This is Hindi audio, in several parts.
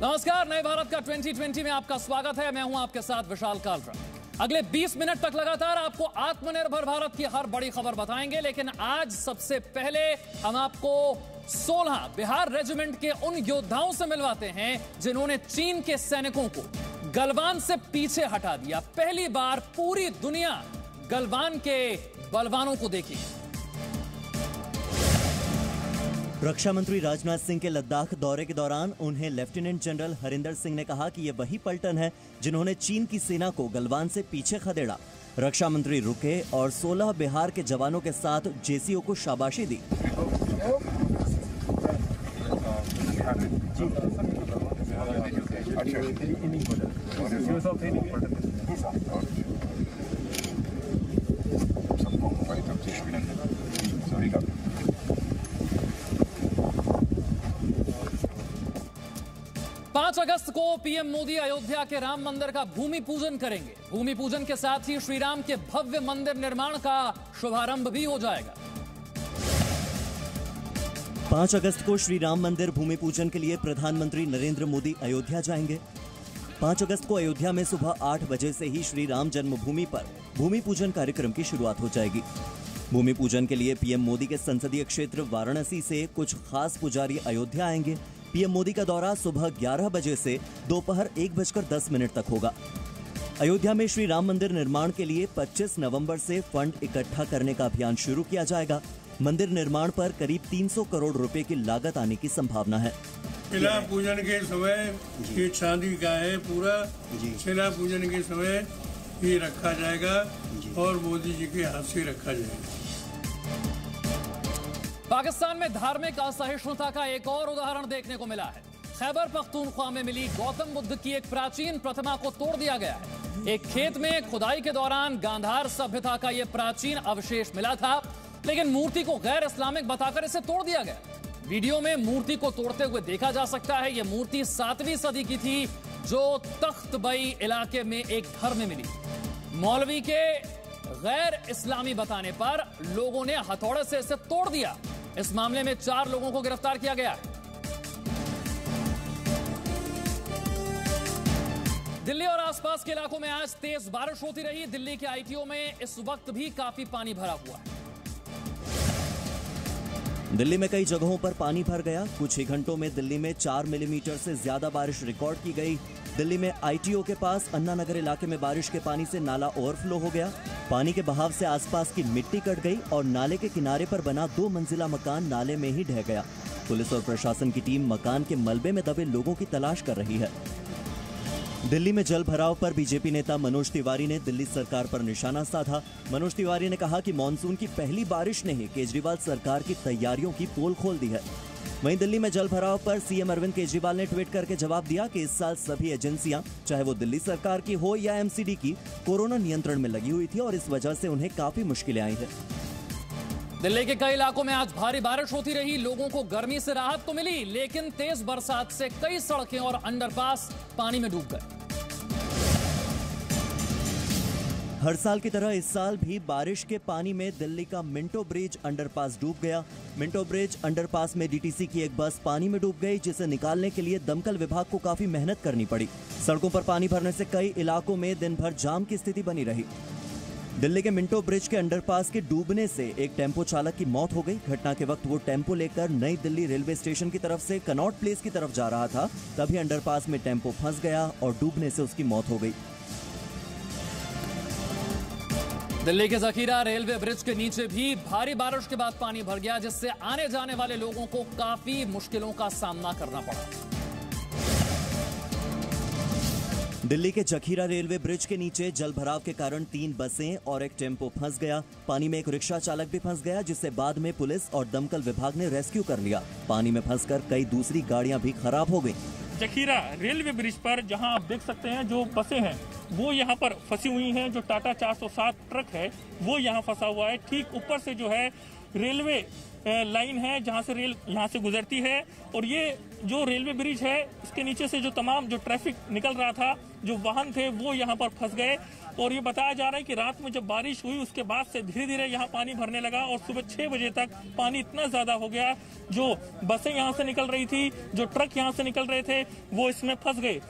नमस्कार, नए भारत का 2020 में आपका स्वागत है। मैं हूं आपके साथ विशाल कालरा। अगले 20 मिनट तक लगातार आपको आत्मनिर्भर भारत की हर बड़ी खबर बताएंगे, लेकिन आज सबसे पहले हम आपको 16 बिहार रेजिमेंट के उन योद्धाओं से मिलवाते हैं जिन्होंने चीन के सैनिकों को गलवान से पीछे हटा दिया। पहली बार पूरी दुनिया गलवान के बलवानों को देखी। रक्षा मंत्री राजनाथ सिंह के लद्दाख दौरे के दौरान उन्हें लेफ्टिनेंट जनरल हरिंदर सिंह ने कहा कि ये वही पलटन है जिन्होंने चीन की सेना को गलवान से पीछे खदेड़ा। रक्षा मंत्री रुके और 16 बिहार के जवानों के साथ जेसीओ को शाबाशी दी। पांच अगस्त को पीएम मोदी अयोध्या के राम मंदिर का भूमि पूजन करेंगे। भूमि पूजन के साथ ही श्री राम के भव्य मंदिर निर्माण का शुभारंभ भी हो जाएगा। 5 अगस्त को श्री राम मंदिर भूमि पूजन के लिए प्रधानमंत्री नरेंद्र मोदी अयोध्या जाएंगे। 5 अगस्त को अयोध्या में सुबह 8 बजे से ही श्री राम जन्मभूमि पर भूमि पूजन कार्यक्रम की शुरुआत हो जाएगी। भूमि पूजन के लिए पीएम मोदी के संसदीय क्षेत्र वाराणसी से कुछ खास पुजारी अयोध्या आएंगे। पीएम मोदी का दौरा सुबह 11 बजे से दोपहर 1:10 तक होगा। अयोध्या में श्री राम मंदिर निर्माण के लिए 25 नवंबर से फंड इकट्ठा करने का अभियान शुरू किया जाएगा। मंदिर निर्माण पर करीब 300 करोड़ रुपए की लागत आने की संभावना है। शिला पूजन के समय ये चांदी का है पूरा। शिला पूजन के समय ये रखा जाएगा और मोदी जी के हाथ से रखा जाएगा। पाकिस्तान में धार्मिक असहिष्णुता का एक और उदाहरण देखने को मिला है। खैबर पख्तूनख्वा में मिली गौतम बुद्ध की एक प्राचीन प्रतिमा को तोड़ दिया गया है। एक खेत में खुदाई के दौरान गांधार सभ्यता का यह प्राचीन अवशेष मिला था, लेकिन मूर्ति को गैर इस्लामिक बताकर इसे तोड़ दिया गया। वीडियो में मूर्ति को तोड़ते हुए देखा जा सकता है। यह मूर्ति 7वीं सदी की थी, जो तख्तबई इलाके में एक घर में मिली। मौलवी के गैर इस्लामी बताने पर लोगों ने हथौड़े से इसे तोड़ दिया। इस मामले में 4 लोगों को गिरफ्तार किया गया है। दिल्ली और आसपास के इलाकों में आज तेज बारिश होती रही। दिल्ली के आईटीओ में इस वक्त भी काफी पानी भरा हुआ है। दिल्ली में कई जगहों पर पानी भर गया। कुछ ही घंटों में दिल्ली में 4 मिलीमीटर से ज्यादा बारिश रिकॉर्ड की गई। दिल्ली में आईटीओ के पास अन्ना नगर इलाके में बारिश के पानी से नाला ओवरफ्लो हो गया। पानी के बहाव से आसपास की मिट्टी कट गई और नाले के किनारे पर बना 2 मंजिला मकान नाले में ही ढह गया। पुलिस और प्रशासन की टीम मकान के मलबे में दबे लोगों की तलाश कर रही है। दिल्ली में जल भराव पर बीजेपी नेता मनोज तिवारी ने दिल्ली सरकार पर निशाना साधा। मनोज तिवारी ने कहा कि मानसून की पहली बारिश ने ही केजरीवाल सरकार की तैयारियों की पोल खोल दी है। वहीं दिल्ली में जल भराव पर सीएम अरविंद केजरीवाल ने ट्वीट करके जवाब दिया कि इस साल सभी एजेंसियां, चाहे वो दिल्ली सरकार की हो या एमसीडी की, कोरोना नियंत्रण में लगी हुई थी और इस वजह से उन्हें काफी मुश्किलें आई हैं। दिल्ली के कई इलाकों में आज भारी बारिश होती रही। लोगों को गर्मी से राहत तो मिली, लेकिन तेज बरसात से कई सड़कें और अंडरपास पानी में डूब गए। हर साल की तरह इस साल भी बारिश के पानी में दिल्ली का मिंटो ब्रिज अंडरपास डूब गया। मिंटो ब्रिज अंडरपास में डीटीसी की एक बस पानी में डूब गई, जिसे निकालने के लिए दमकल विभाग को काफी मेहनत करनी पड़ी। सड़कों पर पानी भरने से कई इलाकों में दिन भर जाम की स्थिति बनी रही। दिल्ली के मिंटो ब्रिज के अंडरपास के डूबने से एक टेम्पो चालक की मौत हो गई। घटना के वक्त वो टेम्पो लेकर नई दिल्ली रेलवे स्टेशन की तरफ से कनॉट प्लेस की तरफ जा रहा था। तभी अंडरपास में टेम्पो फंस गया और डूबने से उसकी मौत हो गई। दिल्ली के जखीरा रेलवे ब्रिज के नीचे भी भारी बारिश के बाद पानी भर गया, जिससे आने जाने वाले लोगों को काफी मुश्किलों का सामना करना पड़ा। दिल्ली के जखीरा रेलवे ब्रिज के नीचे जल भराव के कारण 3 बसें और एक टेम्पो फंस गया। पानी में एक रिक्शा चालक भी फंस गया, जिसे बाद में पुलिस और दमकल विभाग ने रेस्क्यू कर लिया। पानी में फंसकर कई दूसरी गाड़ियां भी खराब हो गई। जखीरा रेलवे ब्रिज पर जहां आप देख सकते हैं जो बसें हैं वो यहाँ पर फंसी हुई हैं। जो टाटा 407 ट्रक है वो यहाँ फंसा हुआ है। ठीक ऊपर से जो है रेलवे लाइन है जहां से रेल यहां से गुजरती है। और ये जो रेलवे ब्रिज है इसके नीचे से जो तमाम जो ट्रैफिक निकल रहा था, जो वाहन थे वो यहाँ पर फंस गए। और ये बताया जा रहा है कि रात में जब बारिश हुई उसके बाद से धीरे धीरे यहाँ पानी भरने लगा और सुबह 6 बजे तक पानी इतना ज्यादा हो गया, जो बसें यहाँ से निकल रही थी, जो ट्रक यहाँ से निकल रहे थे, वो इसमें फंस गए।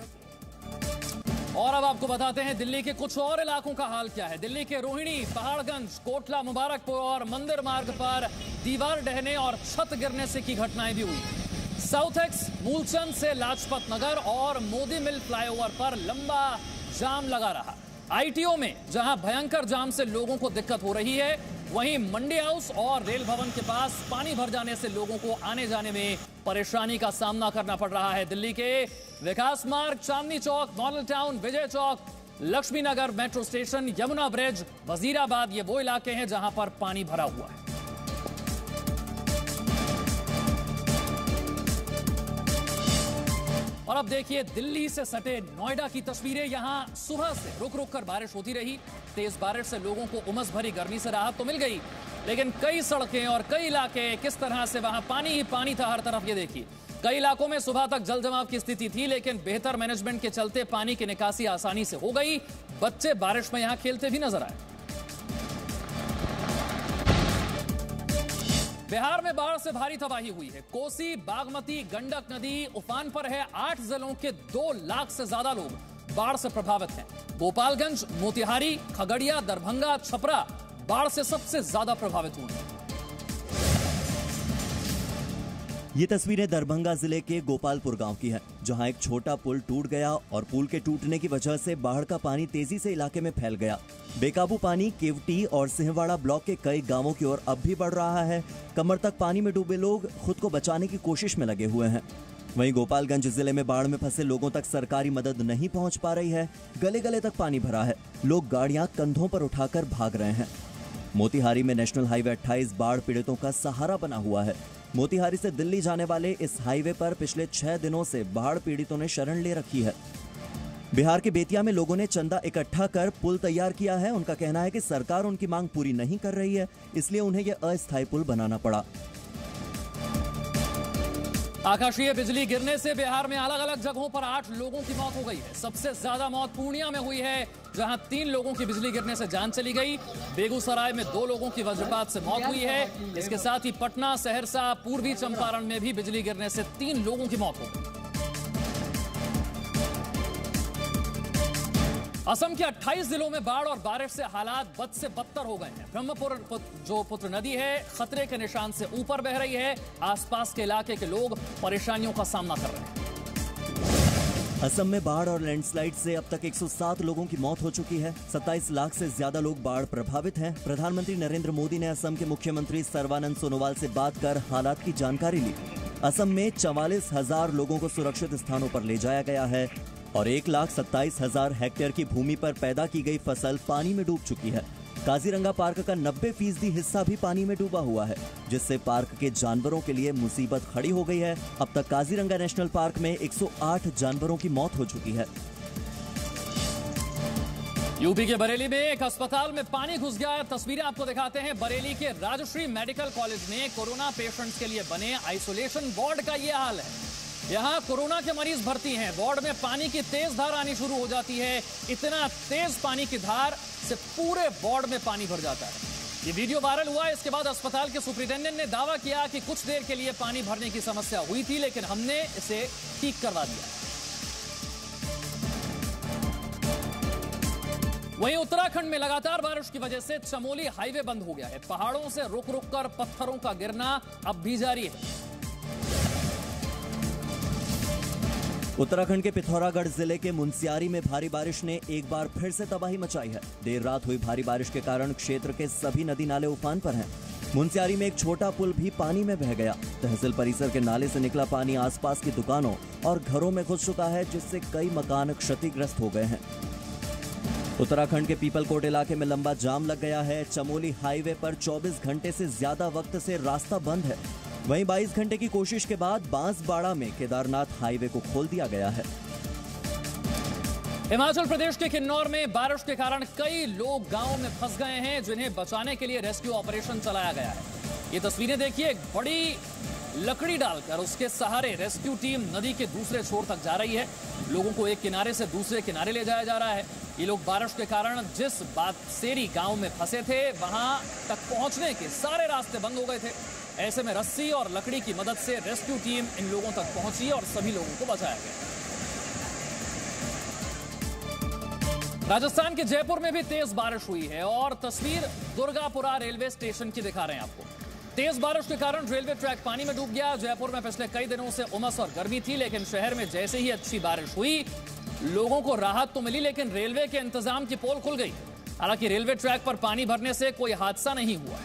और अब आपको बताते हैं दिल्ली के कुछ और इलाकों का हाल क्या है। दिल्ली के रोहिणी, पहाड़गंज, कोटला, मुबारकपुर और मंदिर मार्ग पर दीवार ढहने और छत गिरने से की घटनाएं भी हुई। साउथ एक्स, मूलचंद से लाजपत नगर और मोदी मिल फ्लाईओवर पर लंबा जाम लगा रहा। आईटीओ में जहां भयंकर जाम से लोगों को दिक्कत हो रही है, वहीं मंडी हाउस और रेल भवन के पास पानी भर जाने से लोगों को आने जाने में परेशानी का सामना करना पड़ रहा है। दिल्ली के Vikas Marg, Chandni Chowk, Model Town, Vijay Chowk, Laxmi Nagar, metro station, Yamuna bridge, Wazirabad, ये वो इलाके हैं जहां पर पानी भरा हुआ है। और अब देखिए दिल्ली से सटे नोएडा की तस्वीरें। यहां सुबह से रुक रुक कर बारिश होती रही। तेज बारिश से लोगों को उमस भरी गर्मी से राहत तो मिल गई, लेकिन कई सड़कें और कई इलाके किस तरह से वहां पानी ही पानी था हर तरफ। ये देखिए कई इलाकों में सुबह तक जल जमाव की स्थिति थी, लेकिन बेहतर मैनेजमेंट के चलते पानी की निकासी आसानी से हो गई। बच्चे बारिश में यहां खेलते भी नजर आए। बिहार में बाढ़ से भारी तबाही हुई है। कोसी, बागमती, गंडक नदी उफान पर है। 8 जिलों के 2 लाख से ज्यादा लोग बाढ़ से प्रभावित हैं। गोपालगंज, मोतिहारी, खगड़िया, दरभंगा, छपरा बाढ़ से सबसे ज्यादा प्रभावित हुए हैं। ये तस्वीरें दरभंगा जिले के गोपालपुर गांव की है, जहां एक छोटा पुल टूट गया और पुल के टूटने की वजह से बाढ़ का पानी तेजी से इलाके में फैल गया। बेकाबू पानी केवटी और सिंहवाड़ा ब्लॉक के कई गांवों की ओर अब भी बढ़ रहा है। कमर तक पानी में डूबे लोग खुद को बचाने की कोशिश में लगे हुए हैं। वहीं गोपालगंज जिले में बाढ़ में फंसे लोगों तक सरकारी मदद नहीं पहुंच पा रही है। गले गले तक पानी भरा है। लोग गाड़ियां कंधों पर उठाकर भाग रहे हैं। मोतिहारी में नेशनल हाईवे 28 बाढ़ पीड़ितों का सहारा बना हुआ है। मोतिहारी से दिल्ली जाने वाले इस हाईवे पर पिछले 6 दिनों से बाढ़ पीड़ितों ने शरण ले रखी है। बिहार के बेतिया में लोगों ने चंदा इकट्ठा कर पुल तैयार किया है। उनका कहना है कि सरकार उनकी मांग पूरी नहीं कर रही है, इसलिए उन्हें यह अस्थायी पुल बनाना पड़ा। आकाशीय बिजली गिरने से बिहार में अलग अलग जगहों पर 8 लोगों की मौत हो गई है। सबसे ज्यादा मौत पूर्णिया में हुई है, जहां 3 लोगों की बिजली गिरने से जान चली गई। बेगूसराय में 2 लोगों की वज्रपात से मौत हुई है। इसके साथ ही पटना, सहरसा, पूर्वी चंपारण में भी बिजली गिरने से 3 लोगों की मौत हो गई। असम के 28 जिलों में बाढ़ और बारिश से हालात बद से बदतर हो गए हैं। ब्रह्मपुत्र जो पुत्र नदी है खतरे के निशान से ऊपर बह रही है। आसपास के इलाके के लोग परेशानियों का सामना कर रहे हैं। असम में बाढ़ और लैंडस्लाइड से अब तक 107 लोगों की मौत हो चुकी है। 27 लाख से ज्यादा लोग बाढ़ प्रभावित हैं। प्रधानमंत्री नरेंद्र मोदी ने असम के मुख्यमंत्री सर्बानंद सोनोवाल से बात कर हालात की जानकारी ली। असम में 44,000 लोगों को सुरक्षित स्थानों पर ले जाया गया है और 1,27,000 हेक्टेयर की भूमि पर पैदा की गई फसल पानी में डूब चुकी है। काजीरंगा पार्क का 90% हिस्सा भी पानी में डूबा हुआ है, जिससे पार्क के जानवरों के लिए मुसीबत खड़ी हो गई है। अब तक काजीरंगा नेशनल पार्क में 108 जानवरों की मौत हो चुकी है। यूपी के बरेली में एक अस्पताल में पानी घुस गया। तस्वीरें आपको दिखाते हैं। बरेली के राजश्री मेडिकल कॉलेज में कोरोना पेशेंट्स के लिए बने आइसोलेशन वार्ड का ये हाल है। यहाँ कोरोना के मरीज भर्ती हैं। वार्ड में पानी की तेज धार आनी शुरू हो जाती है। इतना तेज पानी की धार से पूरे वार्ड में पानी भर जाता है। ये वीडियो वायरल हुआ। इसके बाद अस्पताल के सुपरिटेंडेंट ने दावा किया कि कुछ देर के लिए पानी भरने की समस्या हुई थी, लेकिन हमने इसे ठीक करवा दिया। वहीं उत्तराखंड में लगातार बारिश की वजह से चमोली हाईवे बंद हो गया है। पहाड़ों से रुक रुक कर पत्थरों का गिरना अब भी जारी है। उत्तराखंड के पिथौरागढ़ जिले के मुनस्यारी में भारी बारिश ने एक बार फिर से तबाही मचाई है। देर रात हुई भारी बारिश के कारण क्षेत्र के सभी नदी नाले उफान पर हैं। मुनस्यारी में एक छोटा पुल भी पानी में बह गया। तहसील परिसर के नाले से निकला पानी आसपास की दुकानों और घरों में घुस चुका है, जिससे कई मकान क्षतिग्रस्त हो गए हैं। उत्तराखंड के पीपलकोट इलाके में लंबा जाम लग गया है। चमोली हाईवे पर 24 घंटे से ज्यादा वक्त से रास्ता बंद है। वहीं 22 घंटे की कोशिश के बाद बांसबाड़ा में केदारनाथ हाईवे को खोल दिया गया है। हिमाचल प्रदेश के किन्नौर में बारिश के कारण कई लोग गांव में फंस गए हैं, जिन्हें बचाने के लिए रेस्क्यू ऑपरेशन चलाया गया है। ये तस्वीरें देखिए, एक बड़ी लकड़ी डालकर उसके सहारे रेस्क्यू टीम नदी के दूसरे छोर तक जा रही है। लोगों को एक किनारे से दूसरे किनारे ले जाया जा रहा है। ये लोग बारिश के कारण जिस बातसेरी गांव में फंसे थे वहां तक पहुंचने के सारे रास्ते बंद हो गए थे। ऐसे में रस्सी और लकड़ी की मदद से रेस्क्यू टीम इन लोगों तक पहुंची और सभी लोगों को बचाया गया। राजस्थान के जयपुर में भी तेज बारिश हुई है और तस्वीर दुर्गापुरा रेलवे स्टेशन की दिखा रहे हैं आपको। तेज बारिश के कारण रेलवे ट्रैक पानी में डूब गया। जयपुर में पिछले कई दिनों से उमस और गर्मी थी, लेकिन शहर में जैसे ही अच्छी बारिश हुई लोगों को राहत तो मिली, लेकिन रेलवे के इंतजाम की पोल खुल गई। हालांकि रेलवे ट्रैक पर पानी भरने से कोई हादसा नहीं हुआ।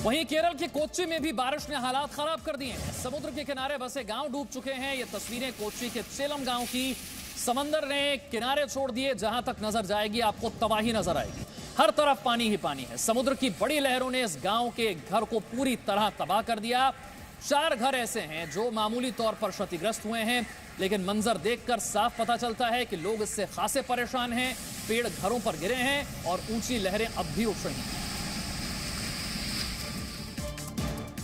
वहीं केरल के कोच्चि में भी बारिश ने हालात खराब कर दिए हैं। समुद्र के किनारे बसे गांव डूब चुके हैं। ये तस्वीरें कोच्चि के चेलम गांव की। समंदर ने किनारे छोड़ दिए। जहां तक नजर जाएगी आपको तबाही नजर आएगी। हर तरफ पानी ही पानी है। समुद्र की बड़ी लहरों ने इस गांव के घर को पूरी तरह तबाह कर दिया। 4 घर ऐसे हैं जो मामूली तौर पर क्षतिग्रस्त हुए हैं, लेकिन मंजर देखकर साफ पता चलता है कि लोग इससे खासे परेशान हैं। पेड़ घरों पर गिरे हैं और ऊंची लहरें अब भी उठ रही हैं।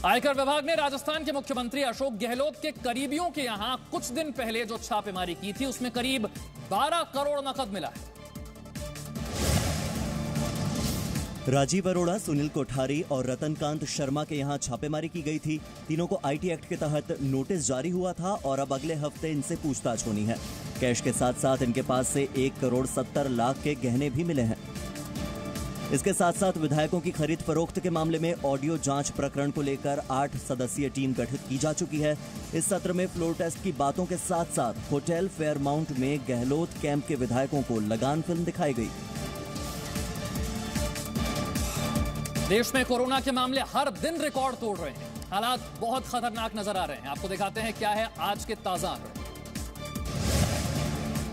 आयकर विभाग ने राजस्थान के मुख्यमंत्री अशोक गहलोत के करीबियों के यहां कुछ दिन पहले जो छापेमारी की थी उसमें करीब 12 करोड़ नकद मिला है। राजीव अरोड़ा, सुनील कोठारी और रतनकांत शर्मा के यहां छापेमारी की गई थी। तीनों को आईटी एक्ट के तहत नोटिस जारी हुआ था और अब अगले हफ्ते इनसे पूछताछ होनी है। कैश के साथ साथ इनके पास से 1 करोड़ 70 लाख के गहने भी मिले हैं। इसके साथ साथ विधायकों की खरीद फरोख्त के मामले में ऑडियो जांच प्रकरण को लेकर 8 सदस्यीय टीम गठित की जा चुकी है। इस सत्र में फ्लोर टेस्ट की बातों के साथ साथ होटल फेयरमाउंट में गहलोत कैंप के विधायकों को लगान फिल्म दिखाई गई। देश में कोरोना के मामले हर दिन रिकॉर्ड तोड़ रहे हैं। हालात बहुत खतरनाक नजर आ रहे हैं। आपको दिखाते हैं क्या है आज के ताजा आंकड़े।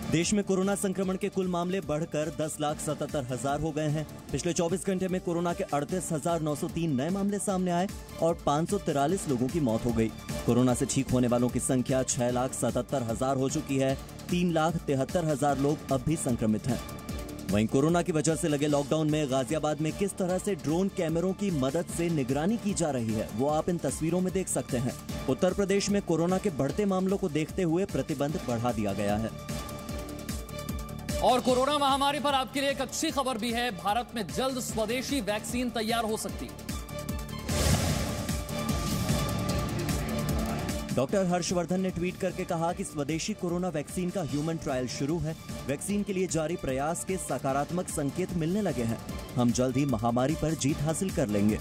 देश में कोरोना संक्रमण के कुल मामले बढ़कर 10,77,000 हो गए हैं। पिछले 24 घंटे में कोरोना के 38,903 नए मामले सामने आए और 543 लोगों की मौत हो गई। कोरोना से ठीक होने वालों की संख्या 6,77,000 हो चुकी है। 3,73,000 लोग अब भी संक्रमित हैं। वहीं कोरोना की वजह से लगे लॉकडाउन में गाजियाबाद में किस तरह से ड्रोन कैमरों की मदद से निगरानी की जा रही है वो आप इन तस्वीरों में देख सकते हैं। उत्तर प्रदेश में कोरोना के बढ़ते मामलों को देखते हुए प्रतिबंध बढ़ा दिया गया है। और कोरोना महामारी पर आपके लिए एक अच्छी खबर भी है। भारत में जल्द स्वदेशी वैक्सीन तैयार हो सकती है। डॉक्टर हर्षवर्धन ने ट्वीट करके कहा कि स्वदेशी कोरोना वैक्सीन का ह्यूमन ट्रायल शुरू है। वैक्सीन के लिए जारी प्रयास के सकारात्मक संकेत मिलने लगे हैं। हम जल्द ही महामारी पर जीत हासिल कर लेंगे।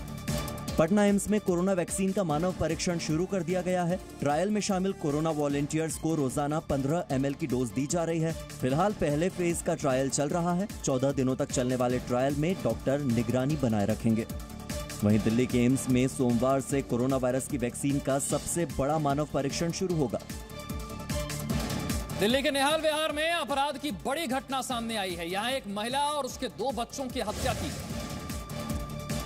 पटना एम्स में कोरोना वैक्सीन का मानव परीक्षण शुरू कर दिया गया है। ट्रायल में शामिल कोरोना वॉलेंटियर्स को रोजाना 15 ml की डोज दी जा रही है। फिलहाल पहले फेज का ट्रायल चल रहा है। 14 दिनों तक चलने वाले ट्रायल में डॉक्टर निगरानी बनाए रखेंगे। वहीं दिल्ली के एम्स में सोमवार से कोरोना वायरस की वैक्सीन का सबसे बड़ा मानव परीक्षण शुरू होगा। दिल्ली के निहाल विहार में अपराध की बड़ी घटना सामने आई है। यहाँ एक महिला और उसके 2 बच्चों की हत्या की गई।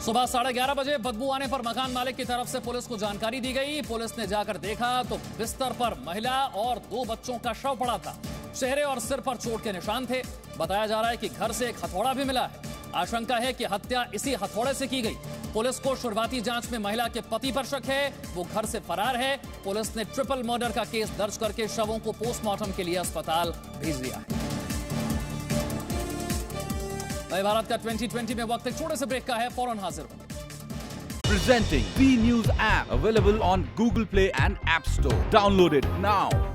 सुबह 11:30 बजे बदबू आने पर मकान मालिक की तरफ से पुलिस को जानकारी दी गई। पुलिस ने जाकर देखा तो बिस्तर पर महिला और 2 बच्चों का शव पड़ा था। चेहरे और सिर पर चोट के निशान थे। बताया जा रहा है कि घर से एक हथौड़ा भी मिला है। आशंका है कि हत्या इसी हथौड़े से की गई। पुलिस को शुरुआती जांच में महिला के पति पर शक है, वो घर से फरार है। पुलिस ने ट्रिपल मर्डर का केस दर्ज करके शवों को पोस्टमार्टम के लिए अस्पताल भेज दिया है। नए भारत का 2020 में वक्त एक छोटे से ब्रेक का है, फौरन हाजिर हूं। Presenting V News app available on Google Play and App Store. Download it now.